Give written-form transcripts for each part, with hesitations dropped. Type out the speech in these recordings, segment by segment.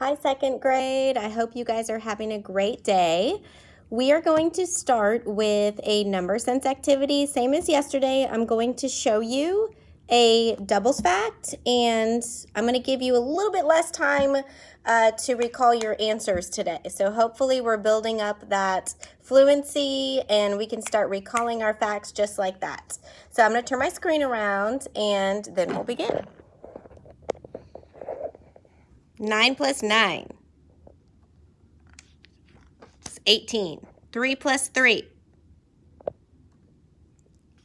Hi, second grade. I hope you guys are having a great day. We are going to start with a number sense activity. Same as yesterday, I'm going to show you a doubles fact, and I'm going to give you a little bit less time to recall your answers today. So hopefully we're building up that fluency and we can start recalling our facts just like that. So I'm going to turn my screen around and then we'll begin. 9 plus 9 is 18. 3 plus 3,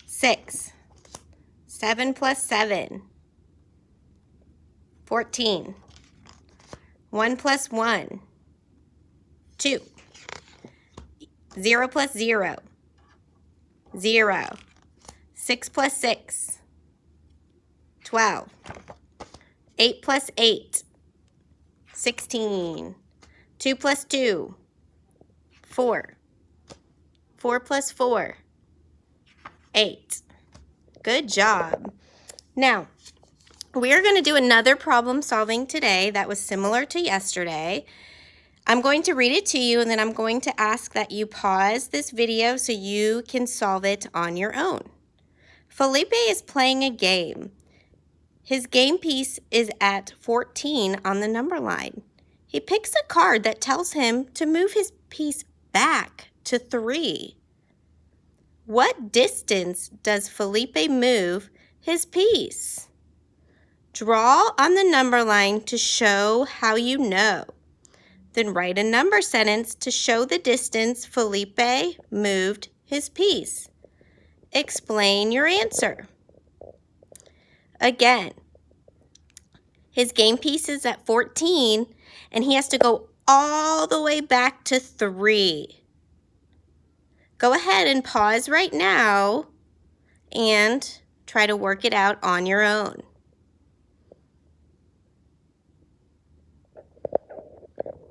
6. 7 plus 7, 14. 1 plus 1, 2. 0 plus 0, 0. 6 plus 6, 12. 8 plus 8, 16. 2 plus 2, 4. 4 plus 4, 8. Good job. Now, we are going to do another problem solving today that was similar to yesterday. I'm going to read it to you and then I'm going to ask that you pause this video so you can solve it on your own. Felipe is playing a game. His game piece is at 14 on the number line. He picks a card that tells him to move his piece back to 3. What distance does Felipe move his piece? Draw on the number line to show how you know. Then write a number sentence to show the distance Felipe moved his piece. Explain your answer. Again, his game piece is at 14 and he has to go all the way back to 3. Go ahead and pause right now and try to work it out on your own.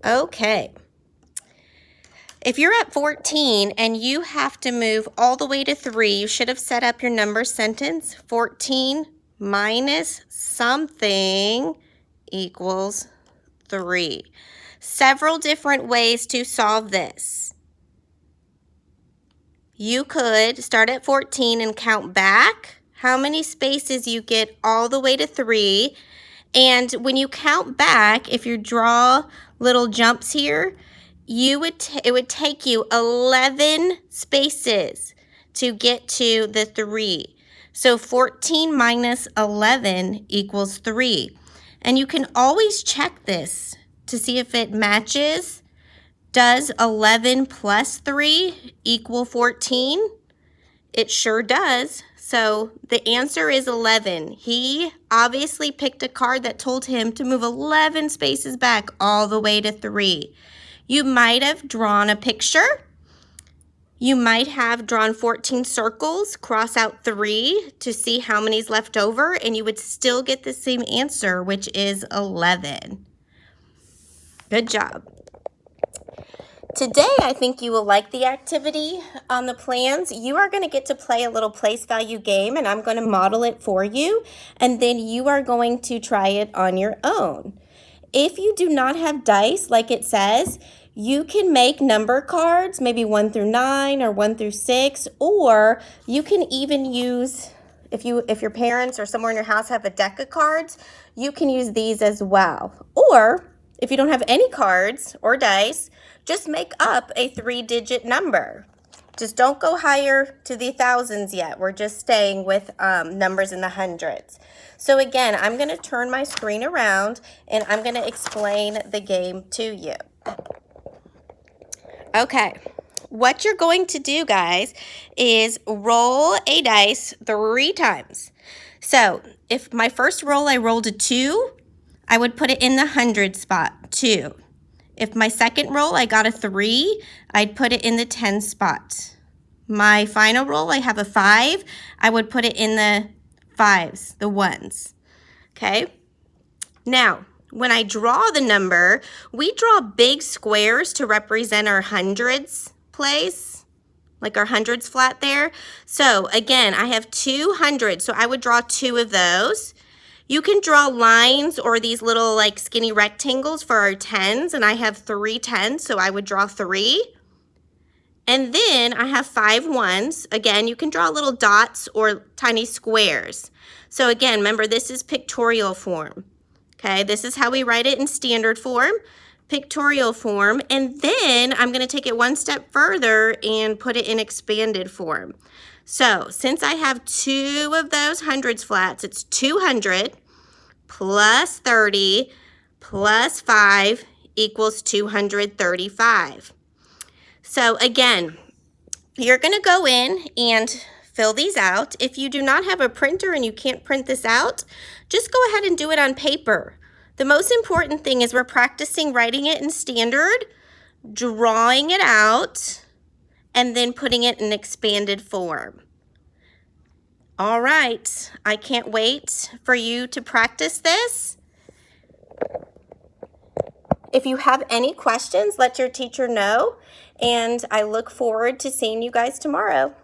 Okay. If you're at 14 and you have to move all the way to 3, you should have set up your number sentence. 14 minus something equals 3. Several different ways to solve this. You could start at 14 and count back how many spaces you get all the way to 3. And when you count back, if you draw little jumps here, it would take you 11 spaces to get to the 3. So 14 minus 11 equals 3. And you can always check this to see if it matches. Does 11 plus 3 equal 14? It sure does. So the answer is 11. He obviously picked a card that told him to move 11 spaces back all the way to 3. You might have drawn a picture. You might have drawn 14 circles, cross out 3 to see how many's left over, and you would still get the same answer, which is 11. Good job. Today, I think you will like the activity on the plans. You are going to get to play a little place value game, and I'm going to model it for you, and then you are going to try it on your own. If you do not have dice, like it says, you can make number cards, maybe 1 through 9 or 1 through 6, or you can even use, if your parents or someone in your house have a deck of cards, you can use these as well. Or if you don't have any cards or dice, just make up a 3-digit number. Just don't go higher to the thousands yet. We're just staying with numbers in the hundreds. So again, I'm going to turn my screen around and I'm going to explain the game to you. Okay, what you're going to do, guys, is roll a dice 3 times. So if my first roll I rolled a 2, I would put it in the 100 spot, 2. If my second roll I got a 3, I'd put it in the 10 spot. My final roll, I have a 5, I would put it in the 5s, the 1s. Okay? Now, when I draw the number, we draw big squares to represent our hundreds place, like our hundreds flat there. So again, I have 200, so I would draw 2 of those. You can draw lines or these little like skinny rectangles for our 10s, and I have 3 10s, so I would draw 3. And then I have 5 1s. Again, you can draw little dots or tiny squares. So again, remember this is pictorial form. Okay, this is how we write it in standard form, pictorial form, and then I'm going to take it one step further and put it in expanded form. So since I have 2 of those hundreds flats, it's 200 plus 30 plus 5 equals 235. So again, you're going to go in and fill these out. If you do not have a printer and you can't print this out, just go ahead and do it on paper. The most important thing is we're practicing writing it in standard, drawing it out, and then putting it in expanded form. All right, I can't wait for you to practice this. If you have any questions, let your teacher know, and I look forward to seeing you guys tomorrow.